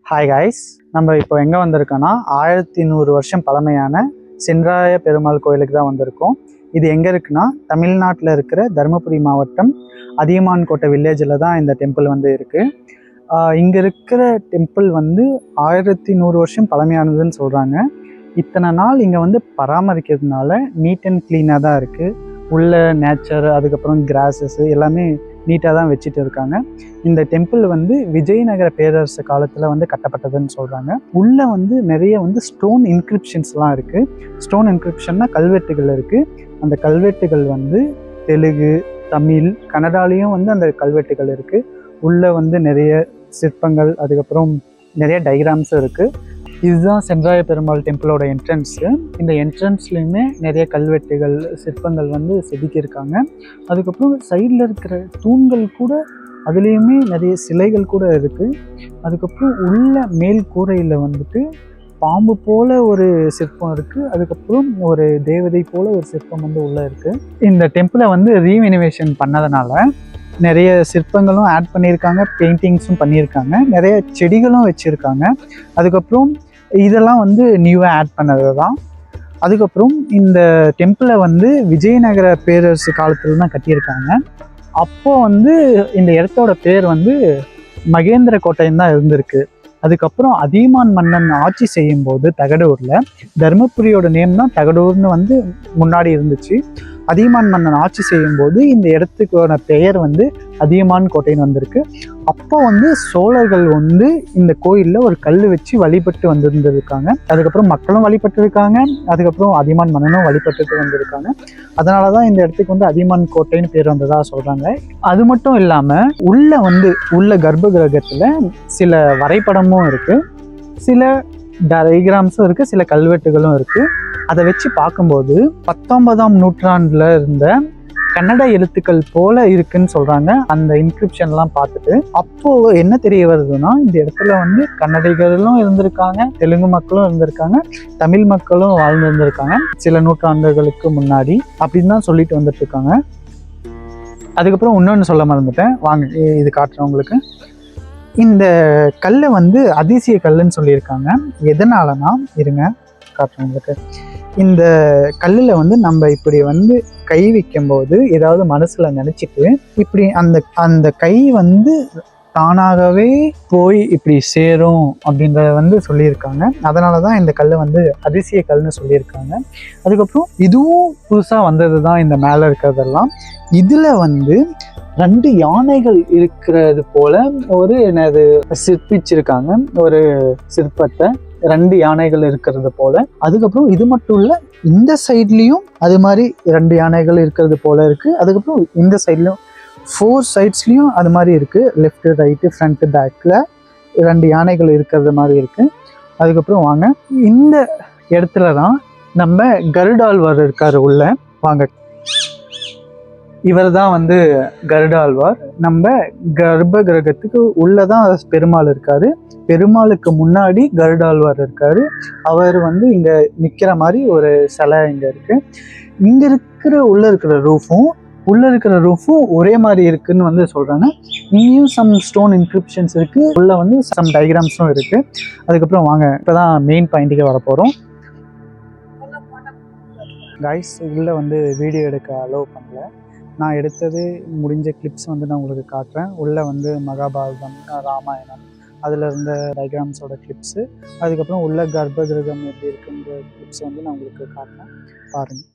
Hi guys, நம்ம இப்போ எங்கே வந்திருக்கோன்னா 1100 வருஷம் பழமையான சென்றாய பெருமாள் கோயிலுக்கு தான் வந்திருக்கோம். இது எங்கே இருக்குன்னா தமிழ்நாட்டில் இருக்கிற தருமபுரி மாவட்டம் அதியமான் கோட்டை வில்லேஜில் தான் இந்த டெம்பிள் வந்து இருக்குது. இங்கே இருக்கிற டெம்பிள் வந்து 1100 வருஷம் பழமையானதுன்னு சொல்கிறாங்க. இத்தனை நாள் இங்கே வந்து பராமரிக்கிறதுனால நீட் அண்ட் க்ளீனாக தான் இருக்குது. உள்ள நேச்சர், அதுக்கப்புறம் கிராஸஸ் எல்லாமே நீட்டாக தான் வச்சுட்டு இருக்காங்க. இந்த டெம்பிள் வந்து விஜயநகர பேரரசு காலத்தில் வந்து கட்டப்பட்டதுன்னு சொல்கிறாங்க. உள்ளே வந்து நிறைய வந்து ஸ்டோன் இன்கிரிப்ஷன்ஸ்லாம் இருக்குது. ஸ்டோன் இன்கிரிப்ஷன்னா கல்வெட்டுகள் இருக்குது. அந்த கல்வெட்டுகள் வந்து தெலுங்கு, தமிழ், கன்னடாலேயும் வந்து அந்த கல்வெட்டுகள் இருக்குது. உள்ளே வந்து நிறைய சிற்பங்கள், அதுக்கப்புறம் நிறைய டைகிராம்ஸும் இருக்குது. இதுதான் சென்றாய பெருமாள் டெம்பிளோட என்ட்ரன்ஸு. இந்த என்ட்ரன்ஸ்லையுமே நிறைய கல்வெட்டுகள், சிற்பங்கள் வந்து செதுக்கியிருக்காங்க. அதுக்கப்புறம் சைடில் இருக்கிற தூண்கள் கூட, அதுலேயுமே நிறைய சிலைகள் கூட இருக்குது. அதுக்கப்புறம் உள்ள மேல் கூரையில் வந்துட்டு பாம்பு போல ஒரு சிற்பம் இருக்குது. அதுக்கப்புறம் ஒரு தேவதை போல ஒரு சிற்பம் வந்து உள்ளே இருக்குது. இந்த டெம்பிளை வந்து ரீஇனோவேஷன் பண்ணதுனால நிறைய சிற்பங்களும் ஆட் பண்ணியிருக்காங்க, பெயிண்டிங்ஸும் பண்ணியிருக்காங்க, நிறைய செடிகளும் வச்சுருக்காங்க. அதுக்கப்புறம் இதெல்லாம் வந்து நியூவாக ஆட் பண்ணது தான். அதுக்கப்புறம் இந்த டெம்பிளை வந்து விஜயநகர பேரரசு காலத்தில் தான் கட்டியிருக்காங்க. அப்போது வந்து இந்த இடத்தோட பேர் வந்து மகேந்திர கோட்டைன்னு தான் இருந்திருக்கு. அதுக்கப்புறம் அதியமான் மன்னன் ஆட்சி செய்யும்போது தகடூரில், தருமபுரியோட நேம் தான் தகடூர்னு வந்து முன்னாடி இருந்துச்சு. அதியமான் மன்னன் ஆட்சி செய்யும்போது இந்த இடத்துக்கான பெயர் வந்து அதியமான் கோட்டைன்னு வந்திருக்கு. அப்போ வந்து சோழர்கள் வந்து இந்த கோயிலில் ஒரு கல் வச்சு வழிபட்டு வந்திருந்திருக்காங்க. அதுக்கப்புறம் மக்களும் வழிபட்டு இருக்காங்க. அதுக்கப்புறம் அதியமான் மன்னனும் வழிபட்டு வந்திருக்காங்க. அதனால தான் இந்த இடத்துக்கு வந்து அதியமான் கோட்டைன்னு பேர் வந்ததா சொல்கிறாங்க. அது மட்டும் இல்லாமல் உள்ள கர்ப்ப கிரகத்தில் சில வரைபடமும் இருக்குது, சில டைகிராம்ஸும் இருக்குது, சில கல்வெட்டுகளும் இருக்குது. அதை வச்சு பார்க்கும்போது 19ஆம் நூற்றாண்டில் இருந்த கன்னட எழுத்துக்கள் போல இருக்குன்னு சொல்கிறாங்க. அந்த இன்கிரிப்ஷன்லாம் பார்த்துட்டு அப்போது என்ன தெரிய வருதுன்னா, இந்த இடத்துல வந்து கன்னடிகளும் இருந்திருக்காங்க, தெலுங்கு மக்களும் இருந்திருக்காங்க, தமிழ் மக்களும் வாழ்ந்துருந்துருக்காங்க சில நூற்றாண்டுகளுக்கு முன்னாடி அப்படின்னு தான் சொல்லிட்டு வந்துட்டு இருக்காங்க. அதுக்கப்புறம் இன்னொன்று சொல்ல மறந்துட்டேன், வாங்க இது காட்டுறேன் உங்களுக்கு. இந்த கல்லை வந்து அதிசய கல்லுன்னு சொல்லியிருக்காங்க. எதனாலனா இருங்க காட்டுறேன் உங்களுக்கு. இந்த கல்லில் வந்து நம்ம இப்படி வந்து கை வைக்கும்போது ஏதாவது மனசில் நினச்சிட்டு இப்படி அந்த கை வந்து தானாகவே போய் இப்படி சேரும் அப்படின்றத வந்து சொல்லியிருக்காங்க. அதனால தான் இந்த கல்லை வந்து அதிசய கல்னு சொல்லியிருக்காங்க. அதுக்கப்புறம் இதுவும் புதுசாக வந்தது தான் இந்த மேலே இருக்கிறதெல்லாம். இதில் வந்து 2 யானைகள் இருக்கிறது போல ஒரு சிற்பிச்சிருக்காங்க, ஒரு சிற்பத்தை 2 யானைகள் இருக்கிறது போல. அதுக்கப்புறம் இது மட்டும் இல்லை, இந்த சைட்லேயும் அது மாதிரி 2 யானைகள் இருக்கிறது போல இருக்குது. அதுக்கப்புறம் இந்த சைட்லேயும் 4 சைட்ஸ்லேயும் அது மாதிரி இருக்குது. லெஃப்ட், ரைட்டு, ஃப்ரண்ட்டு, பேக்கில் 2 யானைகள் இருக்கிறது மாதிரி இருக்குது. அதுக்கப்புறம் வாங்க, இந்த இடத்துல தான் நம்ம கருடாழ்வார் இருக்கார் உள்ள. வாங்க, இவர் தான் வந்து கருடாழ்வார். நம்ம கர்ப்ப கிரகத்துக்கு உள்ளதான் பெருமாள் இருக்காரு. பெருமாளுக்கு முன்னாடி கருடாழ்வார் இருக்காரு. அவர் வந்து இங்க நிக்கிற மாதிரி ஒரு சிலை இங்க இருக்கு. இங்க உள்ள இருக்கிற ரூஃபும் ஒரே மாதிரி இருக்குன்னு வந்து சொல்றாங்க. இங்கேயும் சம் ஸ்டோன் இன்கிரிப்ஷன்ஸ் இருக்கு, உள்ள வந்து சம் டைகிராம்ஸும் இருக்கு. அதுக்கப்புறம் வாங்க, இப்பதான் மெயின் பாயிண்ட்டுக்கு வர போறோம். கைஸ், உள்ள வந்து வீடியோ எடுக்க அலோவ் பண்ணல. நான் எடுத்தது முடிஞ்ச கிளிப்ஸ் வந்து நான் உங்களுக்கு காட்டுறேன். உள்ளே வந்து மகாபாரதம், ராமாயணம், அதில் இருந்த டைகிராம்ஸோட கிளிப்ஸு, அதுக்கப்புறம் உள்ள கர்ப்ப கிரகம் எப்படி இருக்குன்ற கிளிப்ஸ் வந்து நான் உங்களுக்கு காட்டுறேன், பாருங்கள்.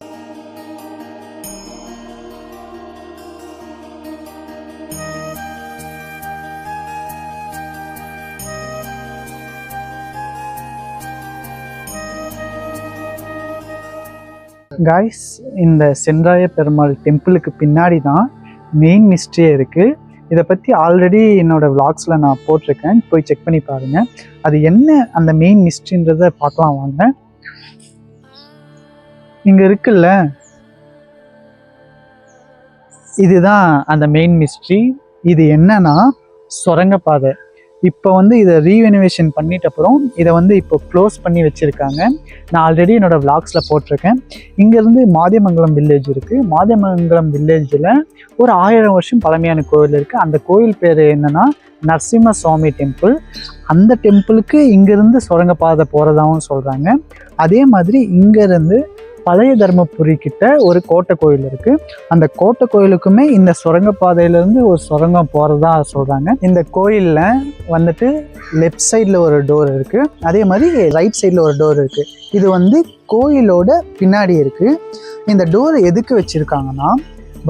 காய்ஸ், இந்த சென்றாய பெருமாள் டெம்பிளுக்கு பின்னாடி தான் மெயின் மிஸ்ட்ரியே இருக்குது. இதை பற்றி ஆல்ரெடி என்னோடய விளாக்ஸில் நான் போட்டிருக்கேன், போய் செக் பண்ணி பாருங்கள். அது என்ன அந்த மெயின் மிஸ்ட்ரின்றதை பார்க்கலாம் வாங்க. இங்கே இருக்குல்ல, இதுதான் அந்த மெயின் மிஸ்ட்ரி. இது என்னன்னா சுரங்கப்பாதை. இப்போ வந்து இதை ரீவெனுவேஷன் பண்ணிட்ட அப்புறம் இதை வந்து இப்போ க்ளோஸ் பண்ணி வச்சுருக்காங்க. நான் ஆல்ரெடி என்னோடய விளாக்ஸில் போட்டிருக்கேன். இங்கேருந்து மாதேமங்கலம் வில்லேஜ் இருக்குது. மாதேமங்கலம் வில்லேஜில் ஒரு 1000 வருஷம் பழமையான கோவில் இருக்குது. அந்த கோவில் பேர் என்னென்னா நரசிம்ம சுவாமி டெம்பிள். அந்த டெம்பிளுக்கு இங்கேருந்து சுரங்கப்பாதை போகிறதாகவும் சொல்கிறாங்க. அதே மாதிரி இங்கேருந்து பழைய தர்மபுரி கிட்ட ஒரு கோட்டை கோயில் இருக்கு. அந்த கோட்டை கோயிலுக்குமே இந்த சுரங்கப்பாதையிலேருந்து ஒரு சுரங்கம் போகிறதா சொல்கிறாங்க. இந்த கோயிலில் வந்துட்டு லெஃப்ட் சைடில் ஒரு டோர் இருக்குது, அதே மாதிரி ரைட் சைடில் ஒரு டோர் இருக்குது. இது வந்து கோயிலோட பின்னாடி இருக்குது. இந்த டோர் எதுக்கு வச்சுருக்காங்கன்னா,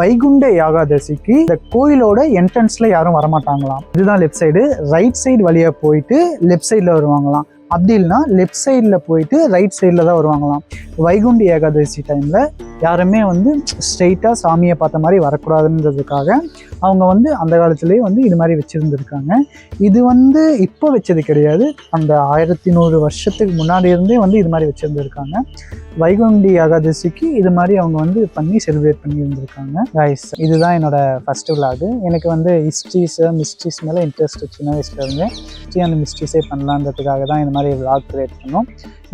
வைகுண்ட ஏகாதசிக்கு இந்த கோயிலோட என்ட்ரன்ஸில் யாரும் வரமாட்டாங்களாம். இதுதான் லெஃப்ட் சைடு. ரைட் சைடு வழியாக போயிட்டு லெஃப்ட் சைடில் வருவாங்களாம். அப்படி இல்லைனா லெஃப்ட் சைடில் போயிட்டு ரைட் சைடில் தான் வருவாங்களாம். வைகுண்ட ஏகாதசி டைமில் யாருமே வந்து ஸ்ட்ரெயிட்டாக சாமியை பார்த்த மாதிரி வரக்கூடாதுன்றதுக்காக அவங்க வந்து அந்த காலத்துலேயே வந்து இது மாதிரி வச்சுருந்துருக்காங்க. இது வந்து இப்போ வச்சது கிடையாது, அந்த 1100 வருஷத்துக்கு முன்னாடி இருந்தே வந்து இது மாதிரி வச்சுருந்துருக்காங்க. வைகுண்டி ஏகாதசிக்கு இது மாதிரி அவங்க வந்து பண்ணி செலிப்ரேட் பண்ணி இருந்திருக்காங்க. கைஸ், இதுதான் என்னோடய ஃபஸ்ட்டு விளாகு. எனக்கு வந்து மிஸ்ட்ரீஸ் மேலே இன்ட்ரெஸ்ட் சின்ன வயசுல இருந்து. ஹிஸ்ட்ரி அண்ட் மிஸ்ட்ரீஸே பண்ணலான்றதுக்காக தான் இந்த மாதிரி விளாக் க்ரியேட் பண்ணோம்.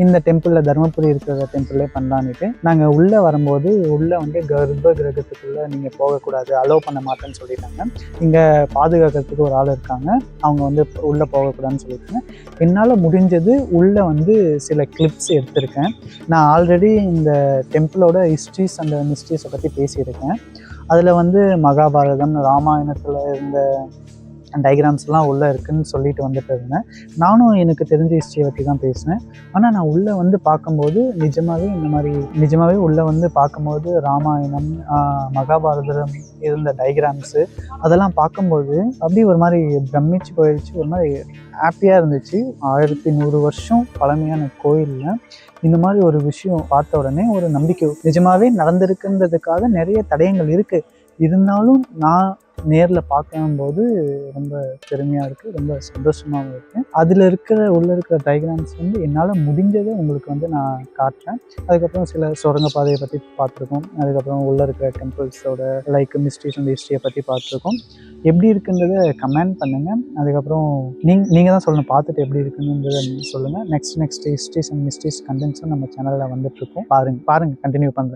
இந்த டெம்பிளில் தர்மபுரி இருக்கிற டெம்பிளே பண்ணலான்ட்டு நாங்கள் உள்ளே வரும்போது உள்ளே வந்து கர்ப்ப கிரகத்துக்குள்ளே நீங்கள் போகக்கூடாது, அலோவ் பண்ண மாட்டேன்னு சொல்லிட்டாங்க. இங்கே பாதுகாக்கிறதுக்கு ஒரு ஆள் இருக்காங்க, அவங்க வந்து உள்ளே போகக்கூடாதுன்னு சொல்லிட்டாங்க. என்னால் முடிஞ்சது உள்ளே வந்து சில கிளிப்ஸ் எடுத்திருக்கேன். நான் ஆல்ரெடி இந்த டெம்பிளோட ஹிஸ்ட்ரிஸ் அண்ட் மிஸ்ட்ரீஸை பற்றி பேசியிருக்கேன். அதில் வந்து மகாபாரதம், ராமாயணத்தில் இருந்த டயக்ராம்ஸ்லாம் உள்ளே இருக்குதுன்னு சொல்லிட்டு வந்துட்டு இருந்தேன். நானும் எனக்கு தெரிஞ்ச ஹிஸ்ட்ரியை பற்றி தான் பேசினேன். ஆனால் நான் உள்ளே வந்து பார்க்கும்போது நிஜமாகவே உள்ளே வந்து பார்க்கும்போது ராமாயணம், மகாபாரதம் இருந்த டயக்ராம்ஸு அதெல்லாம் பார்க்கும்போது அப்படியே ஒரு மாதிரி பிரமிச்சு போயிடுச்சு. ஒரு மாதிரி ஹாப்பியாக இருந்துச்சு. 1100 வருஷம் பழமையான கோயிலில் இந்த மாதிரி ஒரு விஷயம் பார்த்த உடனே ஒரு நம்பிக்கை நிஜமாகவே நடந்திருக்குன்றதுக்காக நிறைய தடயங்கள் இருக்குது. இருந்தாலும் நான் நேரில் பார்க்கும்போது ரொம்ப பெருமையாக இருக்குது, ரொம்ப சந்தோஷமாகவும் இருக்குது. அதில் உள்ளே இருக்கிற டயக்ராம்ஸ் வந்து என்னால் முடிஞ்சதை உங்களுக்கு வந்து நான் காட்டுறேன். அதுக்கப்புறம் சில சுரங்கப்பாதையை பற்றி பார்த்துருக்கோம். அதுக்கப்புறம் உள்ளே இருக்கிற டெம்பிள்ஸோட மிஸ்ட்ரீஸ் அண்ட் ஹிஸ்ட்ரியை பற்றி பார்த்துருக்கோம். எப்படி இருக்குன்றதை கமெண்ட் பண்ணுங்கள். அதுக்கப்புறம் நீங்கள் தான் சொல்லணும், பார்த்துட்டு எப்படி இருக்குன்றதை சொல்லுங்கள். நெக்ஸ்ட் ஹிஸ்ட்ரிஸ் அண்ட் மிஸ்ட்ரீஸ் கண்டென்ட்ஸும் நம்ம சேனலில் வந்துட்டுருக்கோம். பாருங்கள் கண்டினியூ பண்ணுறேன்.